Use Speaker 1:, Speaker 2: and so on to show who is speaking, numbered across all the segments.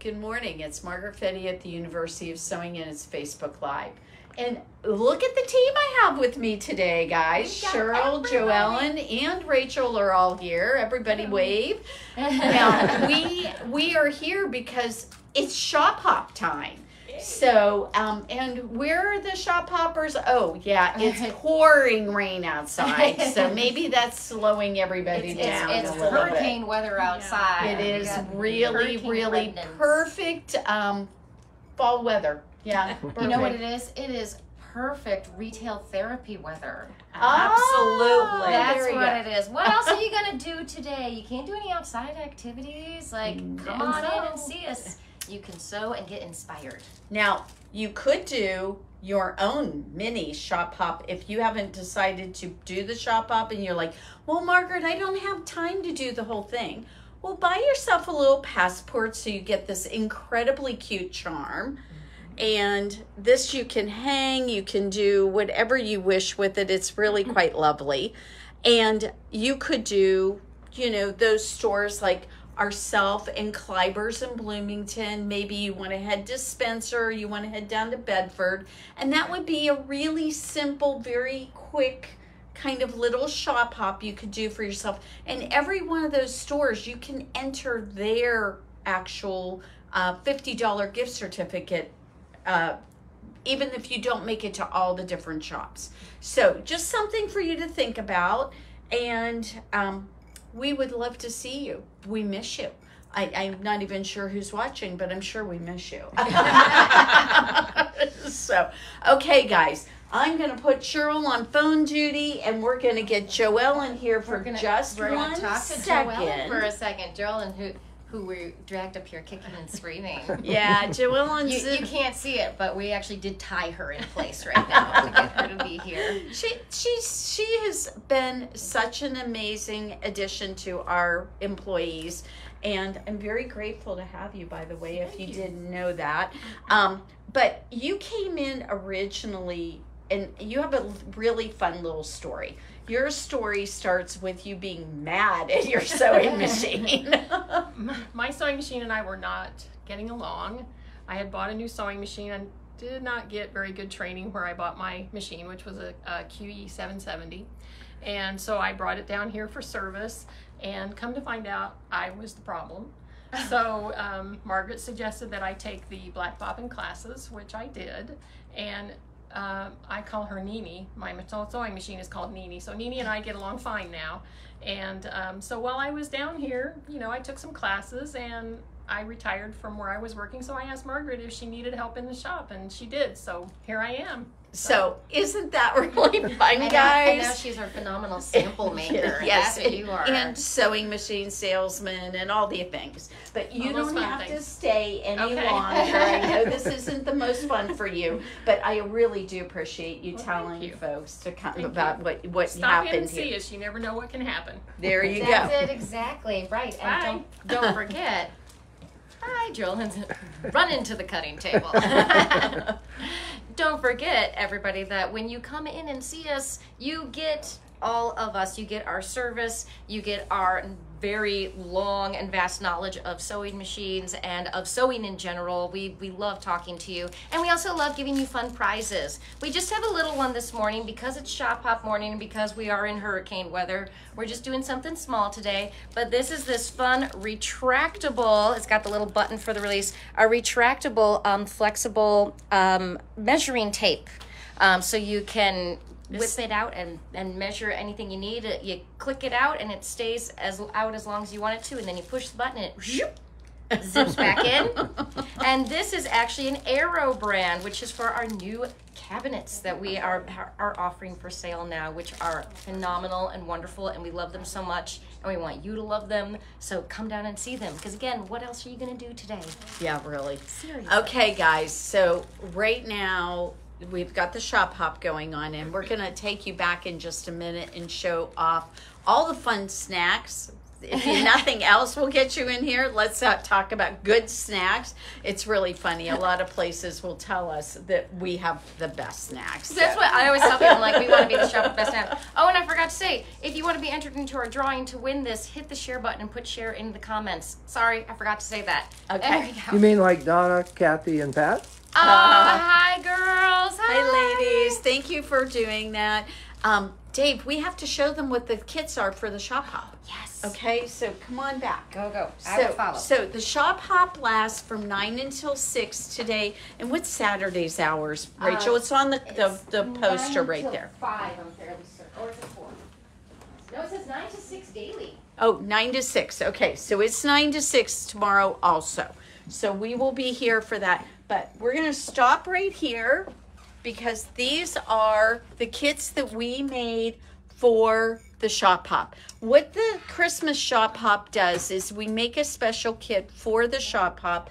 Speaker 1: Good morning. It's Margaret Fetty at the University of Sewing, and it's Facebook Live. And look at the team I have with me today, guys. Cheryl, JoEllen, and Rachel are all here. Everybody wave. Now, we are here because it's shop hop time. So, and where are the shop hoppers? Oh, yeah, it's pouring rain outside. So maybe that's slowing everybody down.
Speaker 2: It's hurricane weather outside.
Speaker 1: It is really, really perfect fall weather. Yeah.
Speaker 2: You know what it is? It is perfect retail therapy weather.
Speaker 1: Absolutely.
Speaker 2: That's what it is. What else are you going to do today? You can't do any outside activities. Like, come on in and see us. You can sew and get inspired.
Speaker 1: Now, you could do your own mini shop hop if you haven't decided to do the shop hop and you're like, well, Margaret, I don't have time to do the whole thing. Well, buy yourself a little passport so you get this incredibly cute charm. And this you can hang, you can do whatever you wish with it. It's really quite lovely. And you could do, you know, those stores like ourself and Kleiber's in Bloomington. Maybe you want to head to Spencer, you want to head down to Bedford. And that would be a really simple, very quick kind of little shop hop you could do for yourself. And every one of those stores, you can enter their actual $50 gift certificate, even if you don't make it to all the different shops. So just something for you to think about. And we would love to see you. We miss you. I'm not even sure who's watching, but I'm sure we miss you. So, okay, guys. I'm going to put Cheryl on phone duty, and we're going to get JoEllen here for just 1 second. We're going to talk to
Speaker 2: JoEllen for a second. JoEllen, who we dragged up here kicking and screaming.
Speaker 1: Yeah, JoEllen's...
Speaker 2: You can't see it, but we actually did tie her in place right now to get her to be here.
Speaker 1: She has been such an amazing addition to our employees, and I'm very grateful to have you, by the way, if you didn't know that. But you came in originally, and you have a really fun little story. Your story starts with you being mad at your sewing machine.
Speaker 3: My sewing machine and I were not getting along. I had bought a new sewing machine and did not get very good training where I bought my machine, which was a QE 770. And so I brought it down here for service, and come to find out I was the problem. So Margaret suggested that I take the black bobbin classes, which I did, and I call her Nini. My sewing machine is called Nini. So Nini and I get along fine now. And so while I was down here, you know, I took some classes and I retired from where I was working. So I asked Margaret if she needed help in the shop, and she did. So here I am.
Speaker 1: So isn't that really fun, guys?
Speaker 2: And now she's our phenomenal sample maker.
Speaker 1: Yes,
Speaker 2: that's what you are.
Speaker 1: And sewing machine salesman and all the things. But you don't have to stay any longer. I know this isn't the most fun for you, but I really do appreciate you telling folks to come about what happened
Speaker 3: Stop in and
Speaker 1: here.
Speaker 3: See us. You never know what can happen.
Speaker 1: There you go.
Speaker 2: That's it, exactly. Right.
Speaker 3: Bye.
Speaker 2: And don't forget. Hi, JoEllen's run into the cutting table. Don't forget, everybody, that when you come in and see us, you get all of us. You get our service, you get our very long and vast knowledge of sewing machines and of sewing in general. We love talking to you, and we also love giving you fun prizes. We just have a little one this morning because it's shop hop morning and because we are in hurricane weather. We're just doing something small today, but this is this fun retractable, it's got the little button for the release, a retractable flexible measuring tape. So you can whip it out and measure anything you need. You click it out and it stays out as long as you want it to, and then you push the button and it zips back in. And this is actually an Aero brand, which is for our new cabinets that we are offering for sale now, which are phenomenal and wonderful, and we love them so much, and we want you to love them. So come down and see them, because again, what else are you going to do today?
Speaker 1: Yeah, really.
Speaker 2: Seriously.
Speaker 1: Okay, guys, so right now we've got the shop hop going on, and we're going to take you back in just a minute and show off all the fun snacks nothing else will get you in here, let's talk about good snacks. It's really funny. A lot of places will tell us that we have the best snacks.
Speaker 2: That's what I always tell people. I'm like, we want to be the shop with best snacks. Oh, and I forgot to say, if you want to be entered into our drawing to win this, hit the share button and put share in the comments. Sorry, I forgot to say that.
Speaker 1: Okay.
Speaker 2: There we go.
Speaker 4: You mean like Donna, Kathy, and Pat?
Speaker 2: Hi, girls.
Speaker 1: Hi, ladies. Thank you for doing that. Dave, we have to show them what the kits are for the Shop Hop.
Speaker 2: Yes.
Speaker 1: Okay, so come on back.
Speaker 2: Go. I will follow.
Speaker 1: So the Shop Hop lasts from 9 until 6 today. And what's Saturday's hours, Rachel? It's on the poster right there.
Speaker 2: 5, I'm fairly certain. Or is it 4? No, it says 9 to 6 daily.
Speaker 1: Oh, 9 to 6. Okay, so it's 9 to 6 tomorrow also. So we will be here for that. But we're going to stop right here because these are the kits that we made for the Shop Hop. What the Christmas Shop Hop does is we make a special kit for the Shop Hop.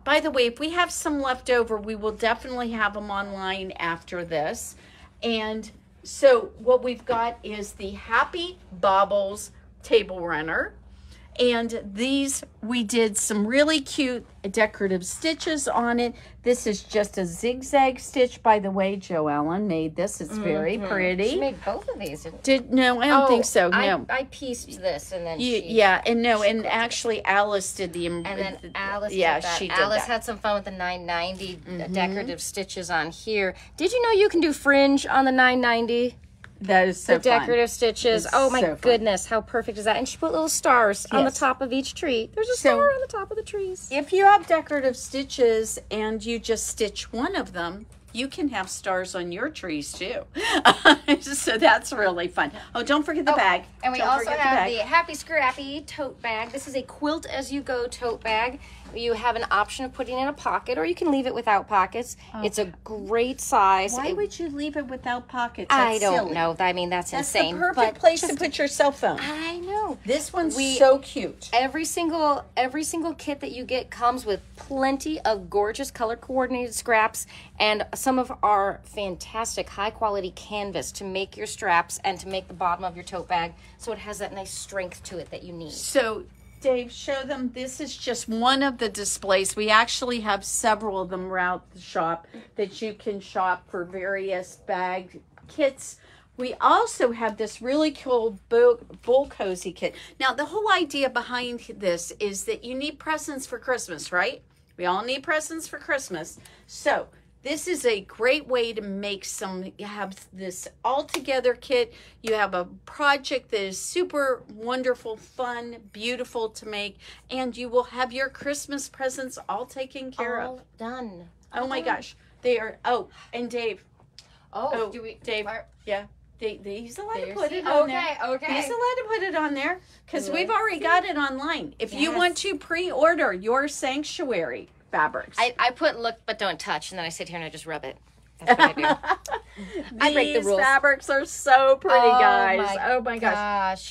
Speaker 1: By the way, if we have some left over, we will definitely have them online after this. And so what we've got is the Happy Baubles table runner. And these, we did some really cute decorative stitches on it. This is just a zigzag stitch, by the way. JoEllen made this. It's very pretty.
Speaker 2: She made both of these. Didn't
Speaker 1: No, I don't think so. No.
Speaker 2: I pieced this and then
Speaker 1: and actually Alice did the.
Speaker 2: And then Alice did that.
Speaker 1: she did
Speaker 2: Alice
Speaker 1: that.
Speaker 2: had some fun with the 990 decorative stitches on here. Did you know you can do fringe on the 990?
Speaker 1: That is so
Speaker 2: The decorative stitches.
Speaker 1: It's
Speaker 2: Oh my
Speaker 1: so fun.
Speaker 2: goodness, how perfect is that? And she put little stars on the
Speaker 1: Yes.
Speaker 2: top of each tree. There's a
Speaker 1: So-
Speaker 2: star on the top of the trees.
Speaker 1: If you have decorative stitches and you just stitch one of them, you can have stars on your trees too. So that's really fun. Oh, don't forget the bag.
Speaker 2: And we
Speaker 1: Don't
Speaker 2: also
Speaker 1: forget
Speaker 2: have
Speaker 1: bag.
Speaker 2: the Happy Scrappy tote bag. This is a quilt as you go tote bag. You have an option of putting in a pocket, or you can leave it without pockets. It's a great size.
Speaker 1: Why would you leave it without pockets?
Speaker 2: I
Speaker 1: That's
Speaker 2: don't
Speaker 1: silly.
Speaker 2: know. I mean, that's insane.
Speaker 1: The perfect
Speaker 2: but
Speaker 1: place to
Speaker 2: just-
Speaker 1: put your cell phone.
Speaker 2: I know.
Speaker 1: This one's so cute.
Speaker 2: Every single kit that you get comes with plenty of gorgeous color coordinated scraps and some of our fantastic high quality canvas to make your straps and to make the bottom of your tote bag so it has that nice strength to it that you need.
Speaker 1: So, Dave, show them. This is just one of the displays. We actually have several of them around the shop that you can shop for various bag kits. We also have this really cool bowl cozy kit. Now, the whole idea behind this is that you need presents for Christmas, right? We all need presents for Christmas. So this is a great way to make you have this all together kit. You have a project that is super wonderful, fun, beautiful to make, and you will have your Christmas presents all taken care of.
Speaker 2: All done.
Speaker 1: Oh my gosh. They are, and Dave.
Speaker 2: Oh, do we,
Speaker 1: Dave,
Speaker 2: Mar-
Speaker 1: yeah. He's allowed to
Speaker 2: There's
Speaker 1: put
Speaker 2: the-
Speaker 1: it on
Speaker 2: okay,
Speaker 1: there.
Speaker 2: okay.
Speaker 1: He's allowed to put it on there because we've already got it online. If you
Speaker 2: Yes.
Speaker 1: want to pre-order your sanctuary fabrics.
Speaker 2: I put look but don't touch, and then I sit here and I just rub it. That's what I do. I break the
Speaker 1: These
Speaker 2: rules.
Speaker 1: fabrics are so pretty, guys. Oh my gosh.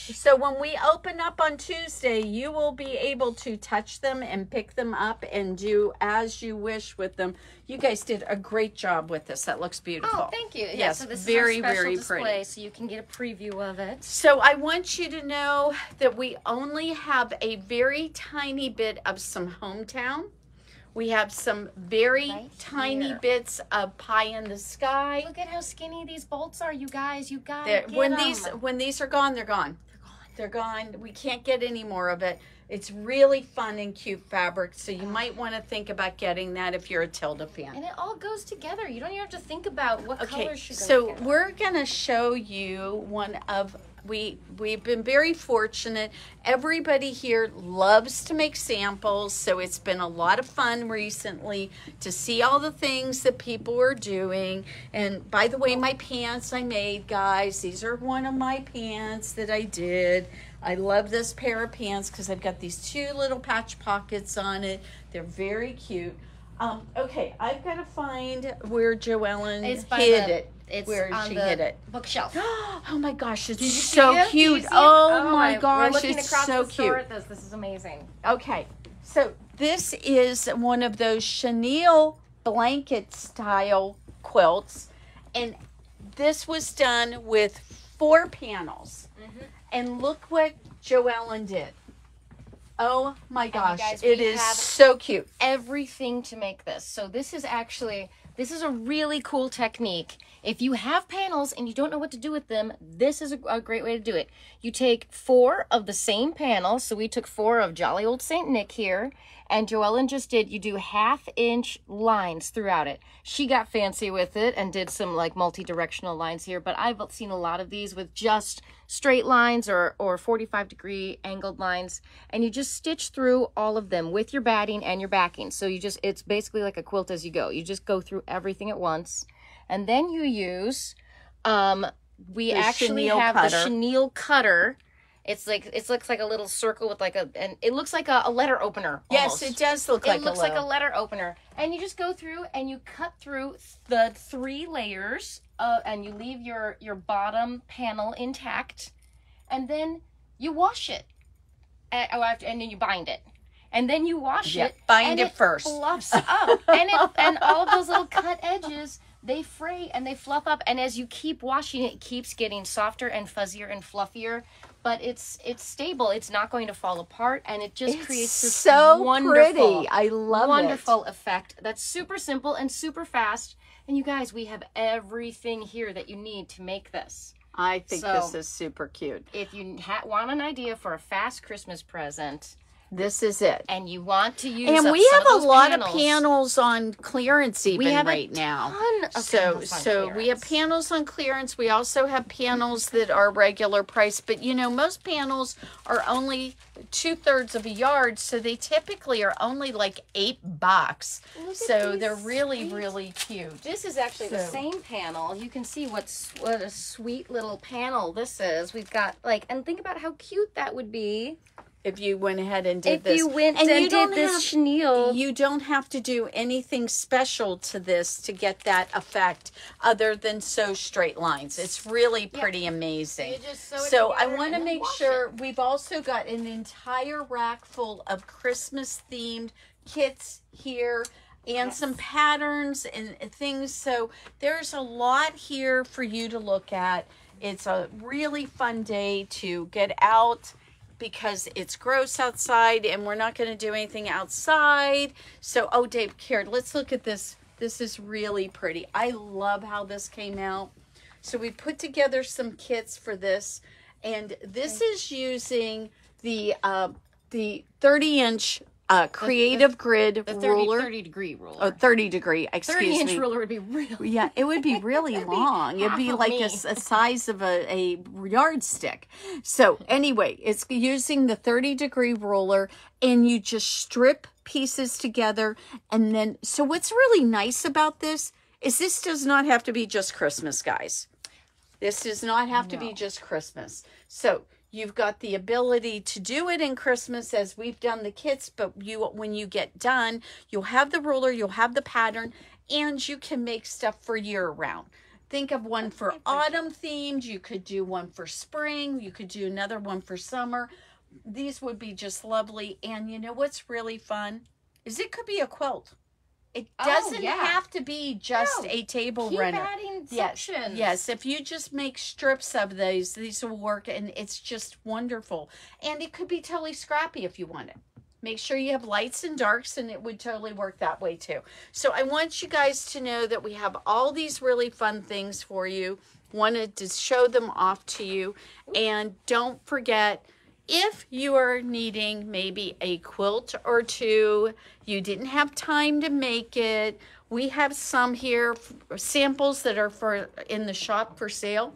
Speaker 2: gosh.
Speaker 1: So when we open up on Tuesday, you will be able to touch them and pick them up and do as you wish with them. You guys did a great job with this. That looks beautiful.
Speaker 2: Oh, thank you. Yeah,
Speaker 1: Yes,
Speaker 2: so this
Speaker 1: very,
Speaker 2: is our special
Speaker 1: very
Speaker 2: display,
Speaker 1: pretty.
Speaker 2: so you can get a preview of it.
Speaker 1: So I want you to know that we only have a very tiny bit of some hometown. We have some very
Speaker 2: Right
Speaker 1: tiny
Speaker 2: here.
Speaker 1: bits of pie in the sky.
Speaker 2: Look at how skinny these bolts are, you guys. You gotta
Speaker 1: They're-
Speaker 2: get
Speaker 1: when
Speaker 2: 'em.
Speaker 1: these are gone, they're gone. They're gone. We can't get any more of it. It's really fun and cute fabric, so you might want to think about getting that if you're a Tilda fan.
Speaker 2: And it all goes together. You don't even have to think about what
Speaker 1: Okay,
Speaker 2: colors should go
Speaker 1: so
Speaker 2: together.
Speaker 1: we're gonna show you one of we've been very fortunate. Everybody here loves to make samples, so it's been a lot of fun recently to see all the things that people are doing. And by the way, my pants I made, guys, these are one of my pants that I did. I love this pair of pants because I've got these two little patch pockets on it. They're very cute. Okay, I've got to find where JoEllen
Speaker 2: It's by
Speaker 1: hid
Speaker 2: the-
Speaker 1: it.
Speaker 2: It's
Speaker 1: Where
Speaker 2: on
Speaker 1: she
Speaker 2: the
Speaker 1: hid it.
Speaker 2: bookshelf.
Speaker 1: Oh my gosh, it's
Speaker 2: Did you
Speaker 1: so
Speaker 2: see it? Do you
Speaker 1: cute.
Speaker 2: see it?
Speaker 1: Oh my gosh,
Speaker 2: We're looking
Speaker 1: it's
Speaker 2: across
Speaker 1: so
Speaker 2: the store
Speaker 1: cute.
Speaker 2: at this is amazing.
Speaker 1: Okay, so this is one of those chenille blanket style quilts, and this was done with 4 panels. And look what JoEllen did. Oh my gosh,
Speaker 2: guys,
Speaker 1: it
Speaker 2: we
Speaker 1: is
Speaker 2: have
Speaker 1: so cute.
Speaker 2: Everything to make this. So this is a really cool technique. If you have panels and you don't know what to do with them, this is a great way to do it. You take 4 of the same panel. So we took 4 of Jolly Old Saint Nick here, and JoEllen just did, you do 1/2 inch lines throughout it. She got fancy with it and did some like multi-directional lines here, but I've seen a lot of these with just straight lines or 45-degree angled lines, and you just stitch through all of them with your batting and your backing. So it's basically like a quilt as you go. You just go through everything at once, and then you use we actually have the chenille cutter. It looks like a little circle with like and it looks like a letter opener.
Speaker 1: Yes, it does look like a letter.
Speaker 2: It looks like a letter opener. And you just go through and you cut through the 3 layers and you leave your bottom panel intact, and then you wash it. And then you bind it. And then you wash it.
Speaker 1: Bind it first.
Speaker 2: Fluffs up. and all of those little cut edges, they fray and they fluff up. And as you keep washing it, it keeps getting softer and fuzzier and fluffier. But it's stable. It's not going to fall apart, and it just creates this
Speaker 1: so
Speaker 2: wonderful,
Speaker 1: pretty. I love
Speaker 2: wonderful effect. That's super simple and super fast. And you guys, we have everything here that you need to make this.
Speaker 1: I think this is super cute.
Speaker 2: If you want an idea for a fast Christmas present,
Speaker 1: this is it.
Speaker 2: And you want to use
Speaker 1: and
Speaker 2: up
Speaker 1: we
Speaker 2: some
Speaker 1: have
Speaker 2: of
Speaker 1: a lot
Speaker 2: panels.
Speaker 1: of panels on clearance even
Speaker 2: we have
Speaker 1: right
Speaker 2: a
Speaker 1: now.
Speaker 2: Ton of
Speaker 1: So we have panels on clearance. We also have panels that are regular price, but you know, most panels are only 2/3 of a yard, so they typically are only like $8. So they're really, really cute.
Speaker 2: This is actually the same panel. You can see what a sweet little panel this is. We've got and think about how cute that would be.
Speaker 1: If you went ahead and did this.
Speaker 2: If you went and did this chenille.
Speaker 1: You don't have to do anything special to this to get that effect other than sew straight lines. It's really pretty amazing.
Speaker 2: You just sew it
Speaker 1: so I
Speaker 2: together
Speaker 1: want to
Speaker 2: and then
Speaker 1: make
Speaker 2: wash
Speaker 1: sure
Speaker 2: it.
Speaker 1: we've also got an entire rack full of Christmas themed kits here and some patterns and things. So there's a lot here for you to look at. It's a really fun day to get out, because it's gross outside and we're not going to do anything outside. So, oh, Dave, here, let's look at this. This is really pretty. I love how this came out. So we put together some kits for this, and this is using the 30-inch creative grid ruler.
Speaker 2: 30-degree ruler.
Speaker 1: Oh, 30-degree, excuse me.
Speaker 2: 30-inch ruler would be really...
Speaker 1: Yeah, it would be really long. It'd be like a size of a yardstick. So anyway, it's using the 30-degree ruler, and you just strip pieces together. And then, so what's really nice about this is this does not have to be just Christmas, guys. This does not have to be just Christmas. So you've got the ability to do it in Christmas as we've done the kits, but when you get done, you'll have the ruler, you'll have the pattern, and you can make stuff for year round. Think of one for autumn themed. You could do one for spring. You could do another one for summer. These would be just lovely. And you know what's really fun is it could be a quilt. It doesn't have to be just a table runner.
Speaker 2: Adding sections.
Speaker 1: Yes. If you just make strips of these will work, and it's just wonderful. And it could be totally scrappy if you want it. Make sure you have lights and darks, and it would totally work that way too. So I want you guys to know that we have all these really fun things for you. Wanted to show them off to you. And don't forget, if you are needing maybe a quilt or two, you didn't have time to make it, we have some here, samples that are in the shop for sale.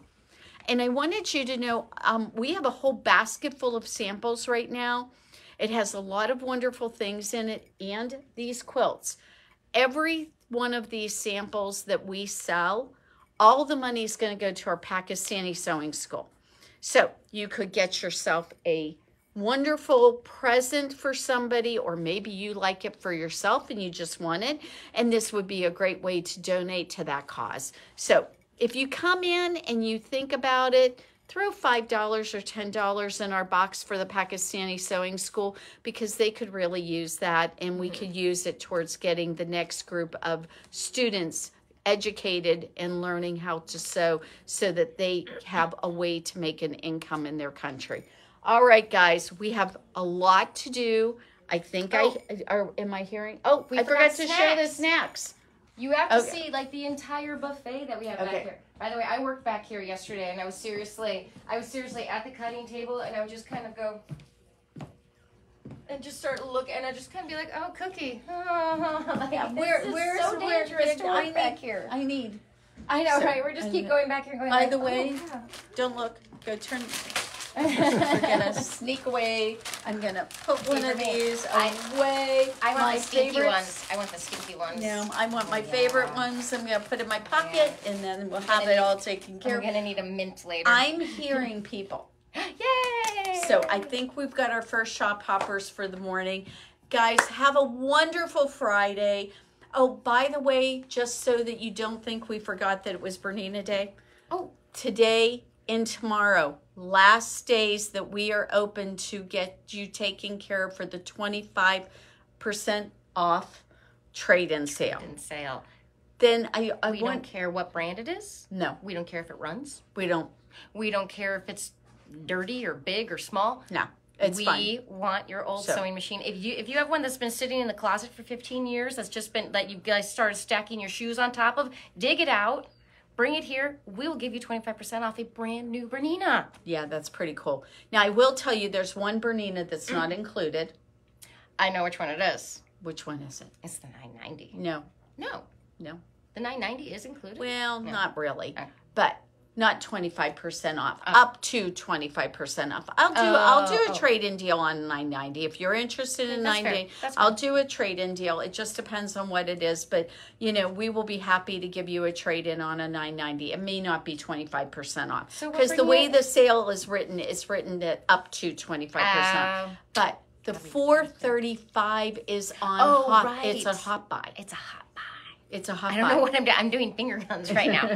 Speaker 1: And I wanted you to know, we have a whole basket full of samples right now. It has a lot of wonderful things in it, and these quilts. Every one of these samples that we sell, all the money is going to go to our Pakistani sewing school. So you could get yourself a wonderful present for somebody, or maybe you like it for yourself and you just want it, and this would be a great way to donate to that cause. So if you come in and you think about it, throw $5 or $10 in our box for the Pakistani sewing school, because they could really use that, and we could use it towards getting the next group of students educated and learning how to sew so that they have a way to make an income in their country. All right, guys, we have a lot to do. I think am I hearing? Oh,
Speaker 2: We
Speaker 1: I forgot
Speaker 2: forgot
Speaker 1: to share the
Speaker 2: snacks.
Speaker 1: snacks.
Speaker 2: You have to
Speaker 1: Okay.
Speaker 2: see like the entire buffet that we have
Speaker 1: Okay.
Speaker 2: back here. By the way, I worked back here yesterday, and I was seriously at the cutting table, and I would just kind of go and just start to look, and I just kind of be like, "Oh, cookie." Like,
Speaker 1: Yeah,
Speaker 2: where's so dangerous to work back here?
Speaker 1: I need.
Speaker 2: I know,
Speaker 1: So,
Speaker 2: right? We're just keep going back here, and going.
Speaker 1: By
Speaker 2: like,
Speaker 1: the
Speaker 2: oh,
Speaker 1: way,
Speaker 2: yeah.
Speaker 1: don't look. Go turn. We're gonna sneak away. I'm gonna put one of these away.
Speaker 2: I want
Speaker 1: My
Speaker 2: the stinky
Speaker 1: favorites.
Speaker 2: ones. I want the stinky ones.
Speaker 1: No, I want my
Speaker 2: Yeah.
Speaker 1: favorite ones. I'm gonna put in my pocket, and then we'll have it all taken care
Speaker 2: I'm
Speaker 1: of.
Speaker 2: gonna need a mint later.
Speaker 1: I'm hearing people.
Speaker 2: Yay!
Speaker 1: So I think we've got our first shop hoppers for the morning. Guys, have a wonderful Friday. Oh, by the way, just so that you don't think we forgot that it was Bernina Day.
Speaker 2: Oh.
Speaker 1: Today and tomorrow, last days that we are open to get you taken care of for the 25% off trade-in sale.
Speaker 2: And sale.
Speaker 1: Then I
Speaker 2: We don't care what brand it is.
Speaker 1: No,
Speaker 2: We don't care if it runs.
Speaker 1: we don't.
Speaker 2: We don't care if it's dirty or big or small.
Speaker 1: No, it's
Speaker 2: we
Speaker 1: fine.
Speaker 2: want your old
Speaker 1: So-
Speaker 2: sewing machine. If you have one that's been sitting in the closet for 15 years, that's just been that you guys started stacking your shoes on top of, dig it out, bring it here. We will give you 25% off a brand new Bernina.
Speaker 1: Yeah, that's pretty cool. Now, I will tell you there's one Bernina that's not included.
Speaker 2: I know which one it is.
Speaker 1: Which one is it?
Speaker 2: It's the 990.
Speaker 1: No,
Speaker 2: No,
Speaker 1: no.
Speaker 2: the 990 is included.
Speaker 1: Well,
Speaker 2: No.
Speaker 1: not really,
Speaker 2: Okay.
Speaker 1: but not 25% off. Up to 25% off. I'll do a trade-in deal on 990. If you're interested in
Speaker 2: That's fair.
Speaker 1: 990,
Speaker 2: That's
Speaker 1: I'll do a trade-in deal. It just depends on what it is, but we will be happy to give you a trade-in on a 990. It may not be 25% off
Speaker 2: So we're
Speaker 1: because the
Speaker 2: bringing
Speaker 1: way
Speaker 2: it-
Speaker 1: the sale is written, it's written at up to 25%. But the 435 is on
Speaker 2: Oh,
Speaker 1: hot.
Speaker 2: right.
Speaker 1: It's a hot buy.
Speaker 2: It's a hot buy.
Speaker 1: It's a hot
Speaker 2: I
Speaker 1: buy.
Speaker 2: don't know what I'm doing. I'm doing finger guns right now.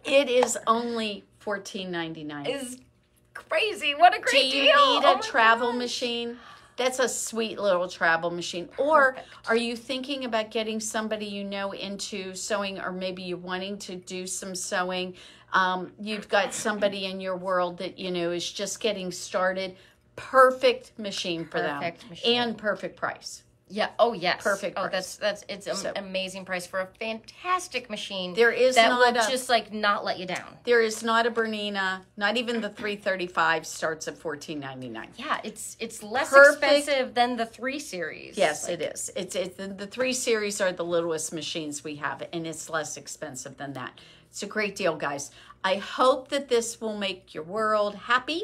Speaker 1: It is only $14.99.
Speaker 2: Is crazy. What a
Speaker 1: Do
Speaker 2: great
Speaker 1: you
Speaker 2: deal.
Speaker 1: need
Speaker 2: Oh
Speaker 1: a
Speaker 2: my
Speaker 1: travel
Speaker 2: gosh.
Speaker 1: machine? That's a sweet little travel machine. Or
Speaker 2: Perfect.
Speaker 1: are you thinking about getting somebody into sewing, or maybe you're wanting to do some sewing? You've got somebody in your world that, is just getting started. Perfect machine for
Speaker 2: Perfect
Speaker 1: them.
Speaker 2: machine.
Speaker 1: And perfect price.
Speaker 2: Yeah. Oh yes.
Speaker 1: Perfect
Speaker 2: Oh,
Speaker 1: price.
Speaker 2: it's an
Speaker 1: So-
Speaker 2: amazing price for a fantastic machine.
Speaker 1: There is
Speaker 2: that
Speaker 1: not
Speaker 2: will
Speaker 1: a-
Speaker 2: just like not let you down.
Speaker 1: There is not a Bernina, not even the 335 starts at $14.99.
Speaker 2: Yeah, it's less
Speaker 1: Perfect.
Speaker 2: expensive than the 3 Series.
Speaker 1: Yes, it is. It's the 3 Series are the littlest machines we have, and it's less expensive than that. It's a great deal, guys. I hope that this will make your world happy.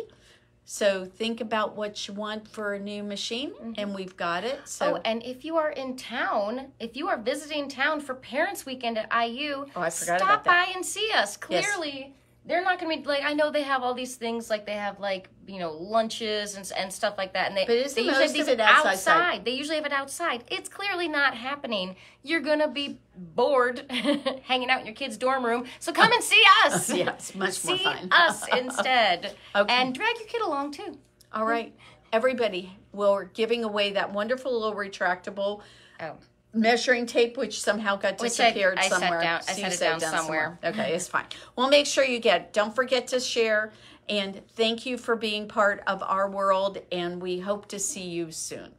Speaker 1: So think about what you want for a new machine, and we've got it. So
Speaker 2: Oh, and if you are in town, if you are visiting town for Parents Weekend at IU,
Speaker 1: I forgot
Speaker 2: stop
Speaker 1: about that.
Speaker 2: by and see us. Clearly, they're not going to be like, I know they have all these things, like they have like, lunches and stuff like that. And they,
Speaker 1: But isn't
Speaker 2: they usually
Speaker 1: most
Speaker 2: have
Speaker 1: of
Speaker 2: these
Speaker 1: it outside?
Speaker 2: They usually have it outside. It's clearly not happening. You're going to be bored hanging out in your kid's dorm room. So come and see us.
Speaker 1: yeah, it's much more
Speaker 2: See
Speaker 1: fun.
Speaker 2: us instead.
Speaker 1: Okay.
Speaker 2: And drag your kid along too.
Speaker 1: All right, everybody, we're giving away that wonderful little retractable
Speaker 2: Oh.
Speaker 1: measuring tape, which somehow got
Speaker 2: Which
Speaker 1: disappeared
Speaker 2: I set
Speaker 1: somewhere.
Speaker 2: down- I
Speaker 1: So
Speaker 2: set
Speaker 1: you
Speaker 2: it
Speaker 1: set
Speaker 2: down somewhere.
Speaker 1: Okay, it's fine. Well, make sure you get it. Don't forget to share. And thank you for being part of our world. And we hope to see you soon.